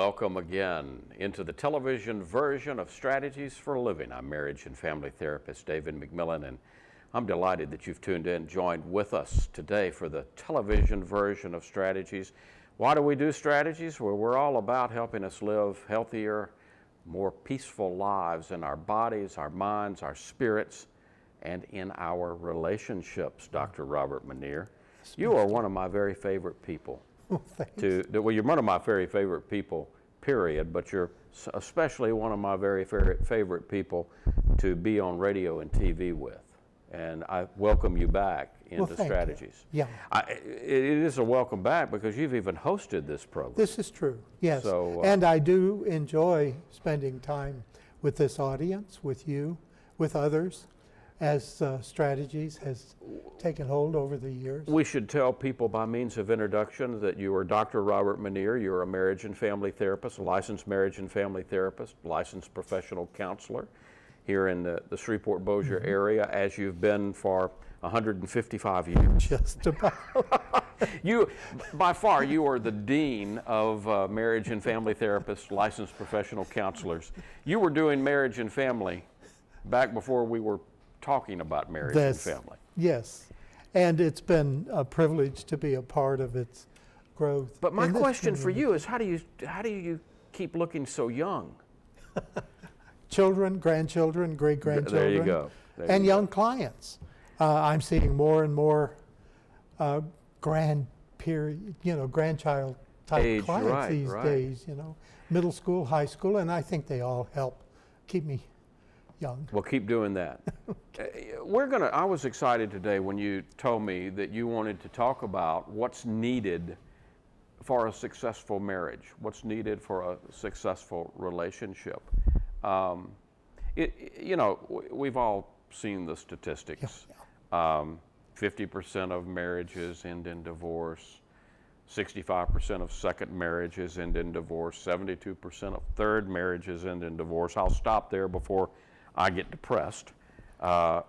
welcome again into the television version of Strategies for a Living. I'm marriage and family therapist David McMillan, and I'm delighted that you've tuned in, joined with us today for the television version of Strategies. Why do we do Strategies? Well, we're all about helping us live healthier, more peaceful lives in our bodies, our minds, our spirits, and in our relationships, Dr. Robert Manier. You are one of my very favorite people. Well, you're one of my very favorite people, period, but you're especially one of my very favorite people to be on radio and TV with. And I welcome you back into Strategies. You. Yeah. It is a welcome back because you've even hosted this program. This is true, yes. So, and I do enjoy spending time with this audience, with you, with others, as Strategies has taken hold over the years. We should tell people by means of introduction that you are Dr. Robert Manier. You're a marriage and family therapist, a licensed marriage and family therapist, licensed professional counselor here in the Shreveport-Bossier area, as you've been for 155 years. Just about. By far, you are the dean of marriage and family therapists, licensed professional counselors. You were doing marriage and family back before we were talking about marriage and family. Yes, and it's been a privilege to be a part of its growth. But my question for you is, how do you keep looking so young? Children, grandchildren, great-grandchildren. There you go. And young clients. I'm seeing more and more grandchild type clients these days, middle school, high school, and I think they all help keep me young. Well, keep doing that. I was excited today when you told me that you wanted to talk about what's needed for a successful marriage, what's needed for a successful relationship. We've all seen the statistics. 50% of marriages end in divorce. 65% of second marriages end in divorce. 72% of third marriages end in divorce. I'll stop there before I get depressed.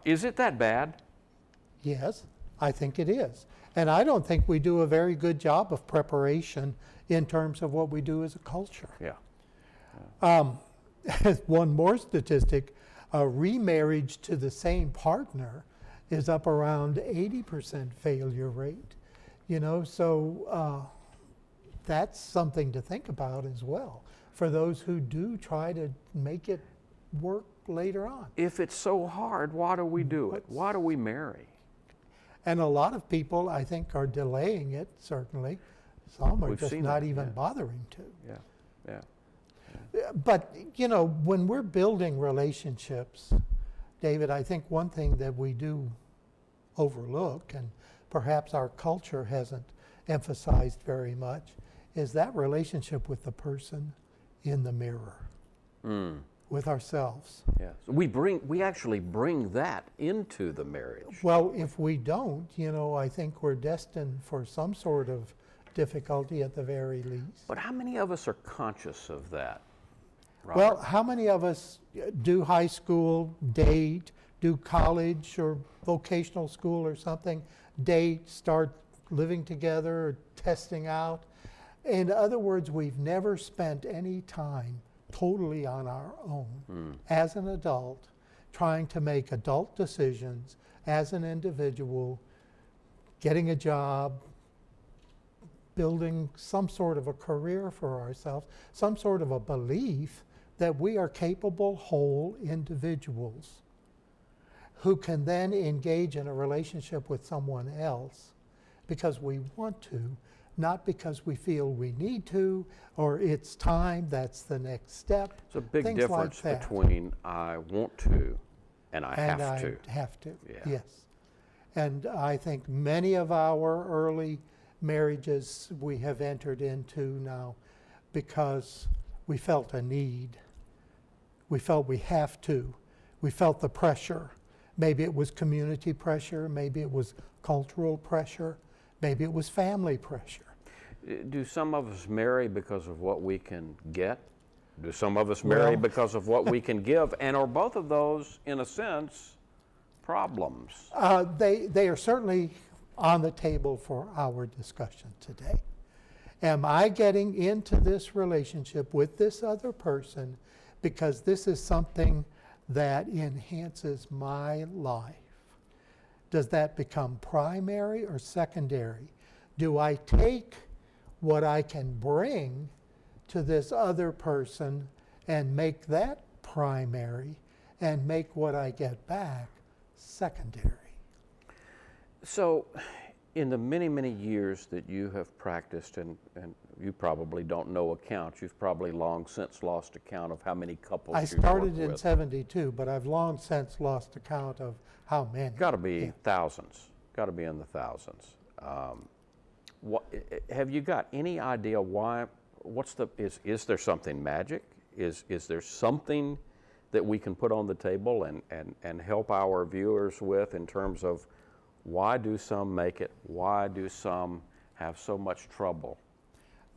Is it that bad? Yes, I think it is. And I don't think we do a very good job of preparation in terms of what we do as a culture. Yeah. One more statistic, remarriage to the same partner is up around 80% failure rate. So that's something to think about as well for those who do try to make it work later on. If it's so hard, why do we do it? Why do we marry? And a lot of people, I think, are delaying it, certainly. Some are just not even bothering to. Yeah. But, when we're building relationships, David, I think one thing that we do overlook, and perhaps our culture hasn't emphasized very much, is that relationship with the person in the mirror. With ourselves. Yes. We actually bring that into the marriage. Well, if we don't, I think we're destined for some sort of difficulty at the very least. But how many of us are conscious of that, Robert? Well, how many of us do high school, date, do college or vocational school or something, date, start living together, or testing out? In other words, we've never spent any time totally on our own as an adult, trying to make adult decisions as an individual, getting a job, building some sort of a career for ourselves, some sort of a belief that we are capable, whole individuals who can then engage in a relationship with someone else because we want to, not because we feel we need to, or it's time, that's the next step. It's a big difference between I want to and I have to. And I have to, yes. And I think many of our early marriages we have entered into now because we felt a need. We felt we have to. We felt the pressure. Maybe it was community pressure, maybe it was cultural pressure, maybe it was family pressure. Do some of us marry because of what we can get? Do some of us marry because of what we can give? And are both of those, in a sense, problems? They are certainly on the table for our discussion today. Am I getting into this relationship with this other person because this is something that enhances my life? Does that become primary or secondary? Do I take what I can bring to this other person and make that primary and make what I get back secondary? So, in the many, many years that you have practiced, and you probably don't know account, you've probably long since lost account of how many couples I you've started worked in with. 72, but I've long since lost account of how many. Got to be Yeah. thousands. Got to be in the thousands. Have you got any idea why? Is there something magic? Is there something that we can put on the table and help our viewers with in terms of why do some make it? Why do some have so much trouble?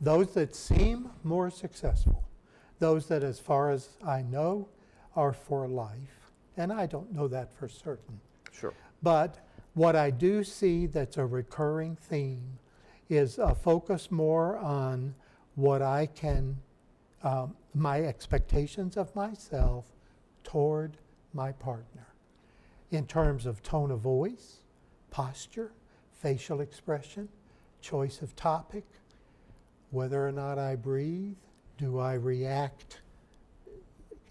Those that seem more successful, those that, as far as I know, are for life, and I don't know that for certain. Sure. But what I do see that's a recurring theme is a focus more on what I can, my expectations of myself toward my partner in terms of tone of voice, posture, facial expression, choice of topic, whether or not I breathe, do I react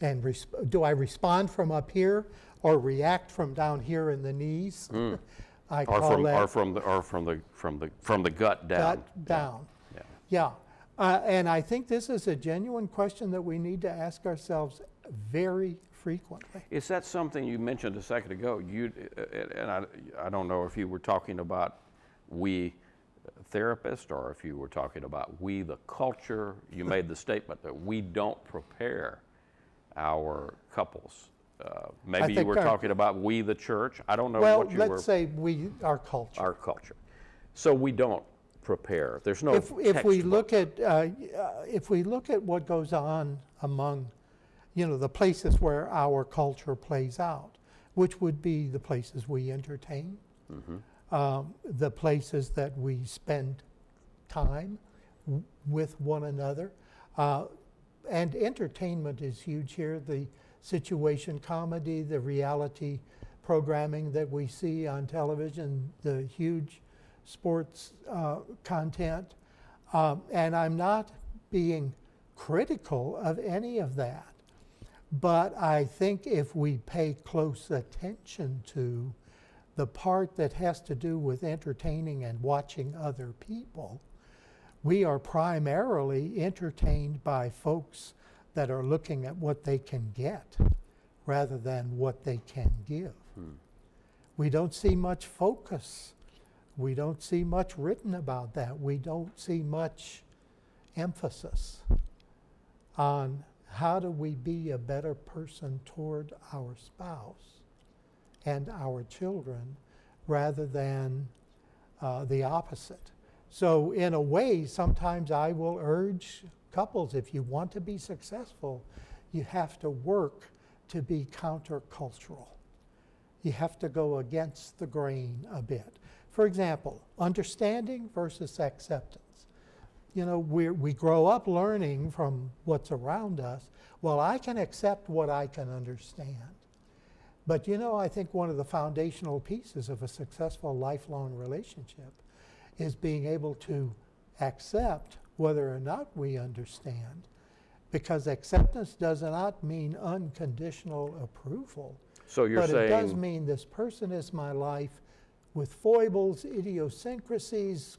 and do I respond from up here or react from down here in the knees? I Or call that from the gut down. gut down. Yeah. Yeah. And I think this is a genuine question that we need to ask ourselves very frequently. Is that something you mentioned a second ago? I don't know if you were talking about we therapists or if you were talking about we the culture. You made the statement that we don't prepare our couples. Maybe you think were talking about we the church. I don't know Well, what you were. let's say our culture. Our culture. So we don't prepare. There's no If we textbook. look at what goes on among, the places where our culture plays out, which would be the places we entertain, the places that we spend time with one another, and entertainment is huge here. The situation comedy, the reality programming that we see on television, the huge sports content. And I'm not being critical of any of that. But I think if we pay close attention to the part that has to do with entertaining and watching other people, we are primarily entertained by folks that are looking at what they can get rather than what they can give. We don't see much focus. We don't see much written about that. We don't see much emphasis on how do we be a better person toward our spouse and our children rather than the opposite. So in a way, sometimes I will urge couples, if you want to be successful, you have to work to be countercultural. You have to go against the grain a bit. For example, understanding versus acceptance. We grow up learning from what's around us. Well, I can accept what I can understand. But I think one of the foundational pieces of a successful lifelong relationship is being able to accept whether or not we understand, because acceptance does not mean unconditional approval. So you're but saying it does mean this person is my life with foibles, idiosyncrasies,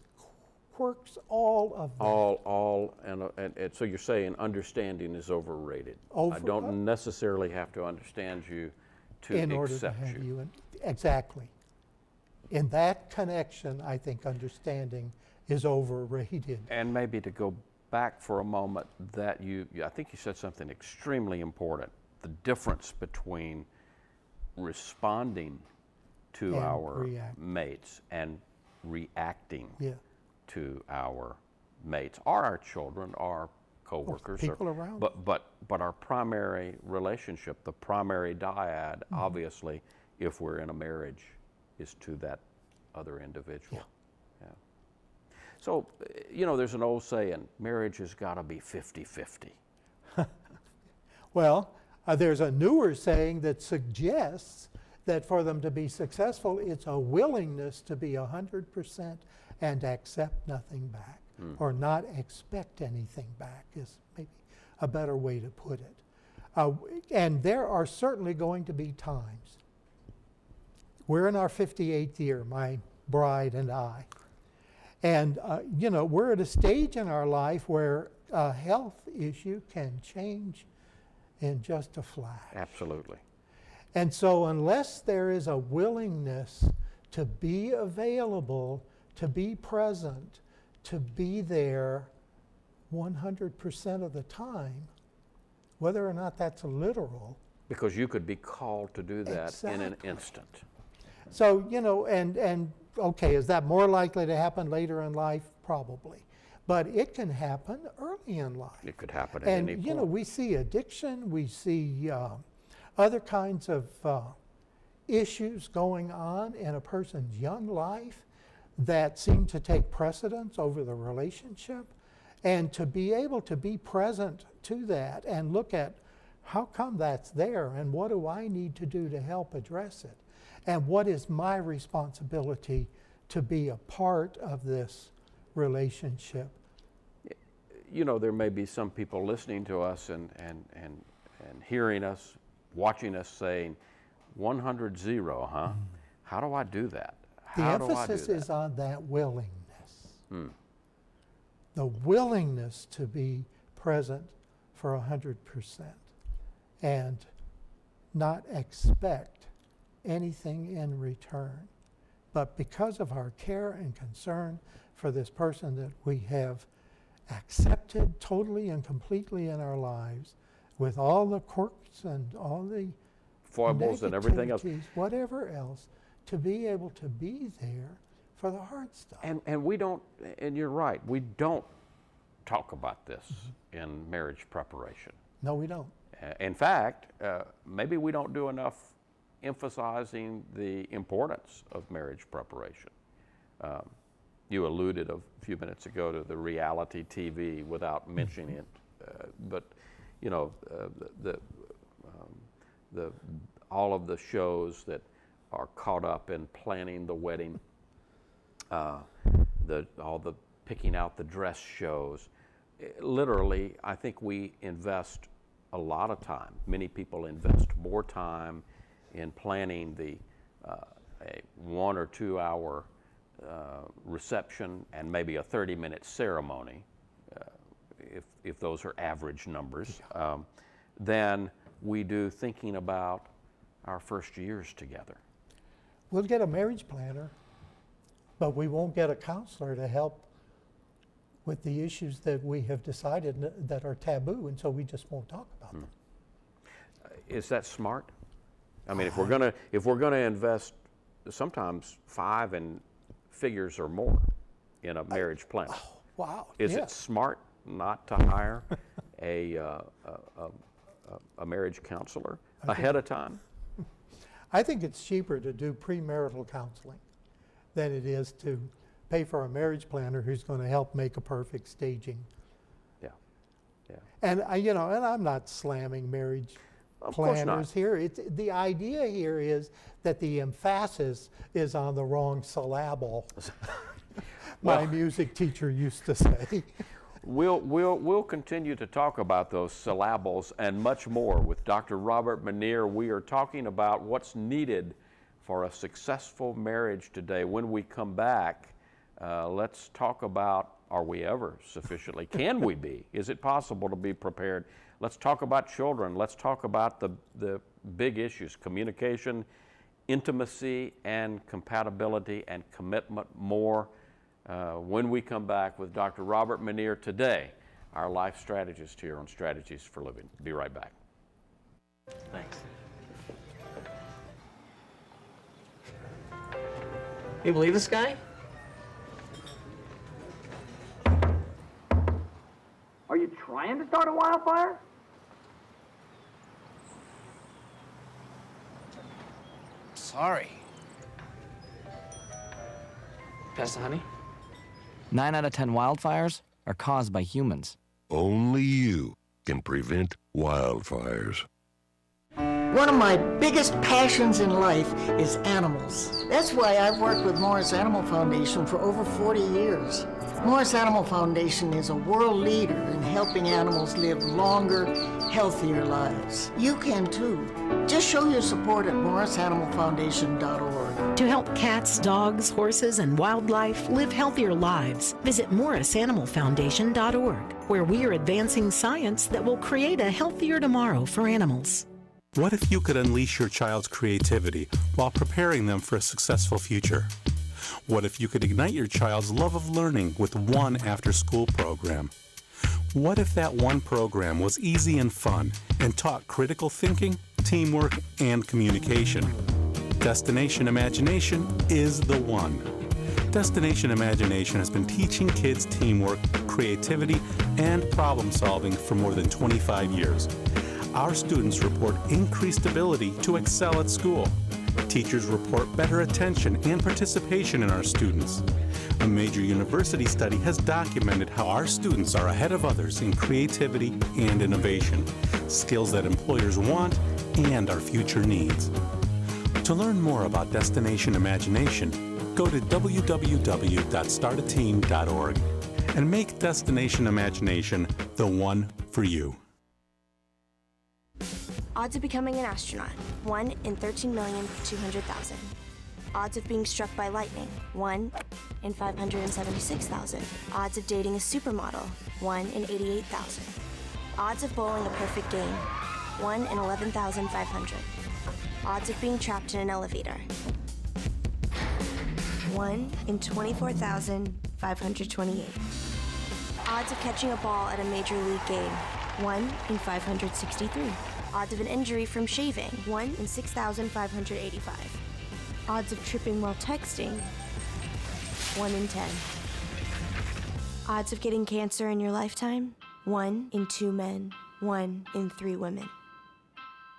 quirks, all of them. and so you're saying understanding is overrated. I Over- don't necessarily have to understand you to in order to accept have you. you. Exactly. In that connection, I think understanding is overrated. And maybe to go back for a moment, that I think you said something extremely important, the difference between responding to And our react. mates and reacting Yeah. to our mates, or our children, our coworkers, people around. but our primary relationship, the primary dyad, Mm-hmm. obviously, if we're in a marriage, is to that other individual. Yeah. So, there's an old saying, marriage has got to be 50-50. Well, there's a newer saying that suggests that for them to be successful, it's a willingness to be 100% and accept nothing back, or not expect anything back is maybe a better way to put it. And there are certainly going to be times. We're in our 58th year, my bride and I. And, we're at a stage in our life where a health issue can change in just a flash. Absolutely. And so unless there is a willingness to be available, to be present, to be there 100% of the time, whether or not that's literal. Because you could be called to do that in an Exactly. instant. So, and okay, is that more likely to happen later in life? Probably. But it can happen early in life. It could happen at And, any point. we see addiction, we see other kinds of issues going on in a person's young life that seem to take precedence over the relationship. And to be able to be present to that and look at how come that's there and what do I need to do to help address it? And what is my responsibility to be a part of this relationship? There may be some people listening to us and hearing us, watching us saying, 100-0, huh? How do I do that? The How do I do emphasis that? is on that willingness. The willingness to be present for 100% and not expect anything in return. But because of our care and concern for this person that we have accepted totally and completely in our lives, with all the quirks and all the Foibles and everything else. negativities, whatever else, to be able to be there for the hard stuff. And we don't, and you're right, we don't talk about this in marriage preparation. No, we don't. In fact, maybe we don't do enough emphasizing the importance of marriage preparation. You alluded a few minutes ago to the reality TV without mentioning it, but all of the shows that are caught up in planning the wedding, all the picking out the dress shows. Literally, I think we invest a lot of time. Many people invest more time in planning the a 1 or 2 hour reception and maybe a 30-minute ceremony, if those are average numbers, than we do thinking about our first years together. We'll get a marriage planner, but we won't get a counselor to help with the issues that we have decided that are taboo, and so we just won't talk about them. Is that smart? I mean, if we're gonna invest sometimes 5 figures or more in a marriage plan, Wow. is yeah. it smart not to hire a marriage counselor ahead of time? I think it's cheaper to do premarital counseling than it is to pay for a marriage planner who's going to help make a perfect staging. Yeah, yeah. And and I'm not slamming marriage Of course not. planners here. It's the idea here is that the emphasis is on the wrong syllable. My music teacher used to say. We'll continue to talk about those syllables and much more with Dr. Robert Manier. We are talking about what's needed for a successful marriage today. When we come back, let's talk about, are we ever sufficiently? Can we be? Is it possible to be prepared? Let's talk about children. Let's talk about the big issues, communication, intimacy, and compatibility and commitment more. When we come back with Dr. Robert Manier today, our life strategist here on Strategies for Living. Be right back. Thanks. You believe this guy? Are you trying to start a wildfire? Sorry. Pass the honey? 9 out of 10 wildfires are caused by humans. Only you can prevent wildfires. One of my biggest passions in life is animals. That's why I've worked with Morris Animal Foundation for over 40 years. Morris Animal Foundation is a world leader in helping animals live longer, healthier lives. You can too. Just show your support at morrisanimalfoundation.org. To help cats, dogs, horses, and wildlife live healthier lives, visit morrisanimalfoundation.org, where we are advancing science that will create a healthier tomorrow for animals. What if you could unleash your child's creativity while preparing them for a successful future? What if you could ignite your child's love of learning with one after-school program? What if that one program was easy and fun and taught critical thinking, teamwork, and communication? Destination Imagination is the one. Destination Imagination has been teaching kids teamwork, creativity, and problem solving for more than 25 years. Our students report increased ability to excel at school. Teachers report better attention and participation in our students. A major university study has documented how our students are ahead of others in creativity and innovation, skills that employers want and our future needs. To learn more about Destination Imagination, go to www.startateam.org and make Destination Imagination the one for you. Odds of becoming an astronaut, 1 in 13,200,000. Odds of being struck by lightning, 1 in 576,000. Odds of dating a supermodel, 1 in 88,000. Odds of bowling a perfect game, 1 in 11,500. Odds of being trapped in an elevator, 1 in 24,528. Odds of catching a ball at a major league game, 1 in 563. Odds of an injury from shaving, 1 in 6,585. Odds of tripping while texting, 1 in 10. Odds of getting cancer in your lifetime, 1 in 2 men, 1 in 3 women.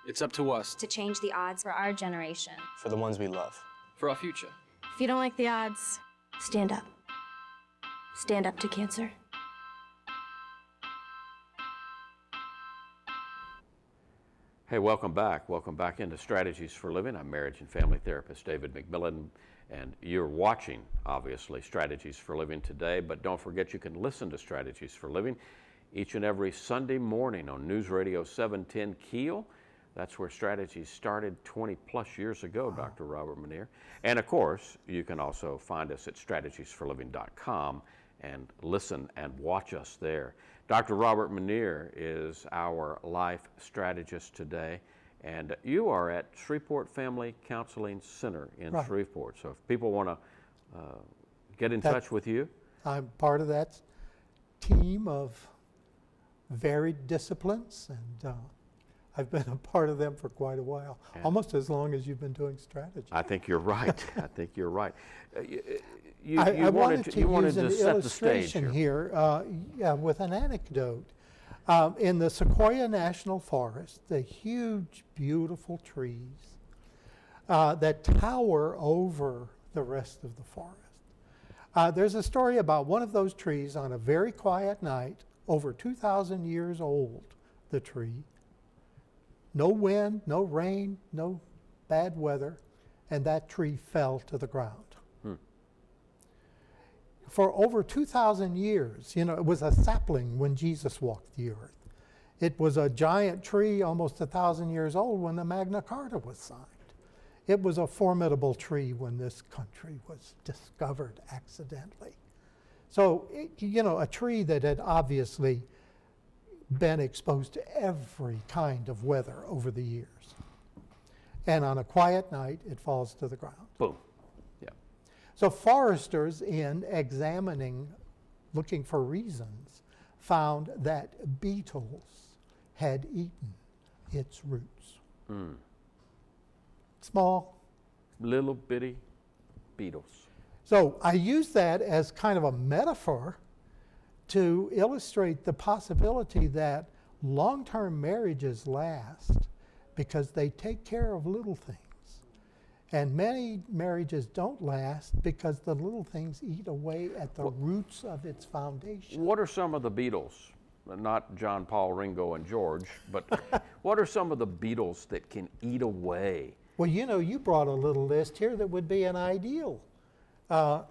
It's up to us to change the odds for our generation. For the ones we love. For our future. If you don't like the odds, stand up. Stand up to cancer. Hey, welcome back. Welcome back into Strategies for Living. I'm marriage and family therapist David McMillan, and you're watching, obviously, Strategies for Living today, but don't forget you can listen to Strategies for Living each and every Sunday morning on News Radio 710 Keel. That's where Strategies started 20 plus years ago, Dr. Robert Manier. And of course, you can also find us at strategiesforliving.com and listen and watch us there. Dr. Robert Manier is our life strategist today, and you are at Shreveport Family Counseling Center in Shreveport. So if people want to get in touch with you. I'm part of that team of varied disciplines, and I've been a part of them for quite a while, almost as long as you've been doing strategy. I think you're right. I think you're right. I wanted to use to an set illustration the stage here. With an anecdote. In the Sequoia National Forest, the huge, beautiful trees that tower over the rest of the forest. There's a story about one of those trees on a very quiet night, over 2,000 years old, the tree. No wind, no rain, no bad weather, and that tree fell to the ground. For over 2,000 years, it was a sapling when Jesus walked the earth. It was a giant tree almost 1,000 years old when the Magna Carta was signed. It was a formidable tree when this country was discovered accidentally. So, a tree that had obviously been exposed to every kind of weather over the years. And on a quiet night, it falls to the ground. Boom. So foresters, in examining, looking for reasons, found that beetles had eaten its roots. Small. Little bitty beetles. So I use that as kind of a metaphor to illustrate the possibility that long-term marriages last because they take care of little things. And many marriages don't last because the little things eat away at the roots of its foundation. What are some of the Beatles? Not John, Paul, Ringo, and George, but what are some of the Beatles that can eat away? Well, you know, you brought a little list here that would be an ideal. The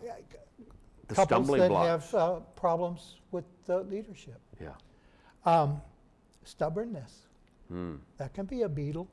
Couples stumbling that blocks. have problems with leadership. Yeah. Stubbornness. That can be a Beatle.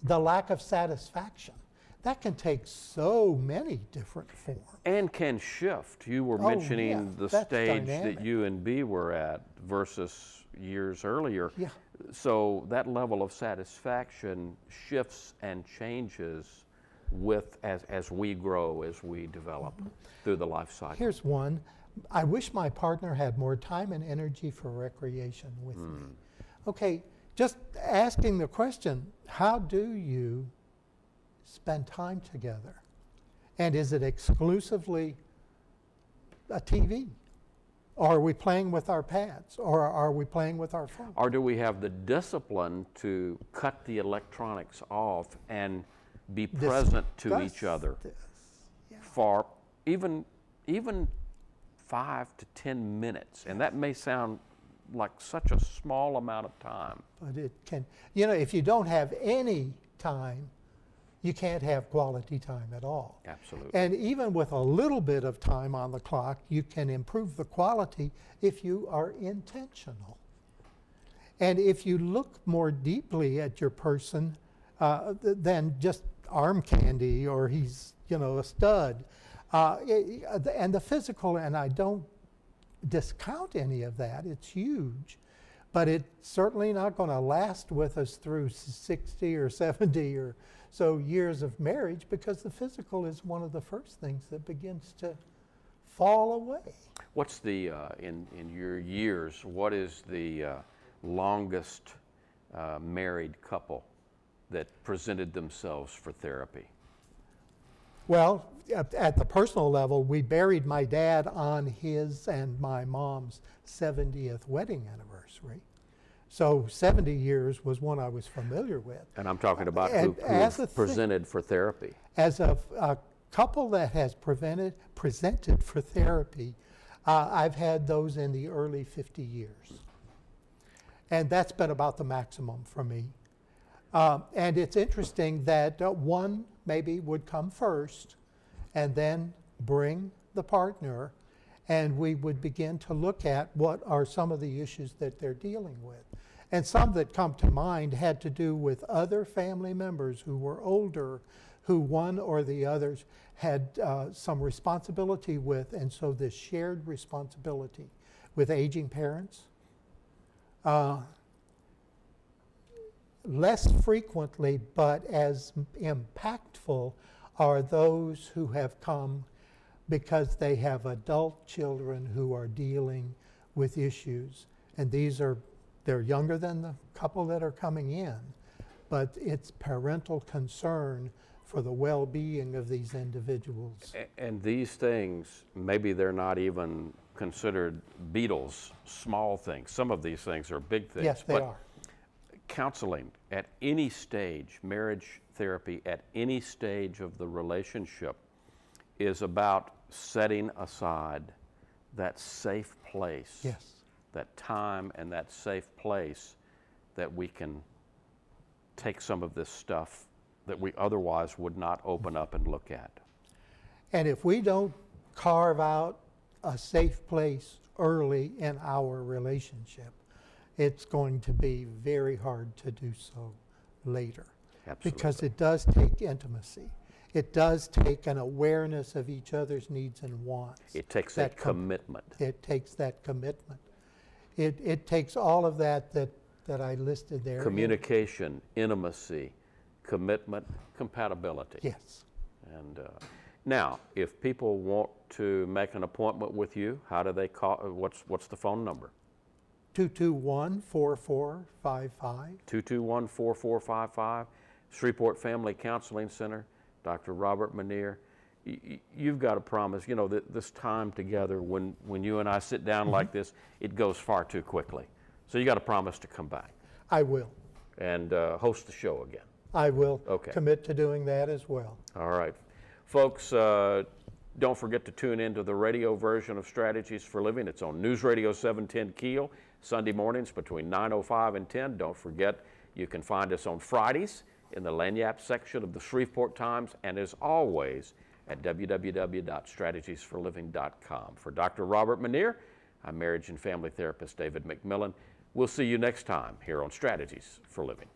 The lack of satisfaction. That can take so many different forms. And can shift. You were Oh, mentioning yeah, the that's stage dynamic. that you and B were at versus years earlier. Yeah. So that level of satisfaction shifts and changes with as we grow, as we develop through the life cycle. Here's one. I wish my partner had more time and energy for recreation with me. Okay, just asking the question, how do you spend time together? And is it exclusively a TV? Or are we playing with our pads? Or are we playing with our phone? Or do we have the discipline to cut the electronics off and be present to each other for even 5 to 10 minutes? And that may sound like such a small amount of time. But it can, you know, if you don't have any time, you can't have quality time at all. Absolutely. And even with a little bit of time on the clock, you can improve the quality if you are intentional. And if you look more deeply at your person than just arm candy or he's, you know, a stud, and the physical, and I don't discount any of that, it's huge, but it's certainly not going to last with us through 60 or 70 or so years of marriage, because the physical is one of the first things that begins to fall away. What's the, in your years, what is the longest married couple that presented themselves for therapy? Well, at the personal level, we buried my dad on his and my mom's 70th wedding anniversary. So 70 years was one I was familiar with. And I'm talking about who presented for therapy. As a couple that has presented for therapy, I've had those in the early 50 years. And that's been about the maximum for me. And it's interesting that one maybe would come first and then bring the partner, and we would begin to look at what are some of the issues that they're dealing with. And some that come to mind had to do with other family members who were older, who one or the others had some responsibility with, and so this shared responsibility with aging parents. Less frequently, but as impactful, are those who have come because they have adult children who are dealing with issues. And they're younger than the couple that are coming in, but it's parental concern for the well-being of these individuals. And these things, maybe they're not even considered Beatles, small things. Some of these things are big things. Yes, they are. Counseling at any stage, marriage therapy at any stage of the relationship, is about setting aside that safe place. Yes. That time and that safe place that we can take some of this stuff that we otherwise would not open up and look at. And if we don't carve out a safe place early in our relationship, it's going to be very hard to do so later. Absolutely. Because it does take intimacy. It does take an awareness of each other's needs and wants. It takes that commitment. It takes that commitment. It takes all of that I listed there. Communication, intimacy, commitment, compatibility. Yes. And now, if people want to make an appointment with you, how do they call? What's the phone number? 221-4455. 221-4455. Shreveport Family Counseling Center. Dr. Robert Manier. You've got to promise, you know, that this time together, when you and I sit down like this, it goes far too quickly. So you got to promise to come back. I will. And host the show again. I will Okay. commit to doing that as well. All right. Folks, don't forget to tune into the radio version of Strategies for Living. It's on News Radio 710 Keel, Sunday mornings between 9:05 and 10. Don't forget, you can find us on Fridays in the Lagniappe section of the Shreveport Times, and as always, at www.strategiesforliving.com. For Dr. Robert Manier, I'm marriage and family therapist David McMillan. We'll see you next time here on Strategies for Living.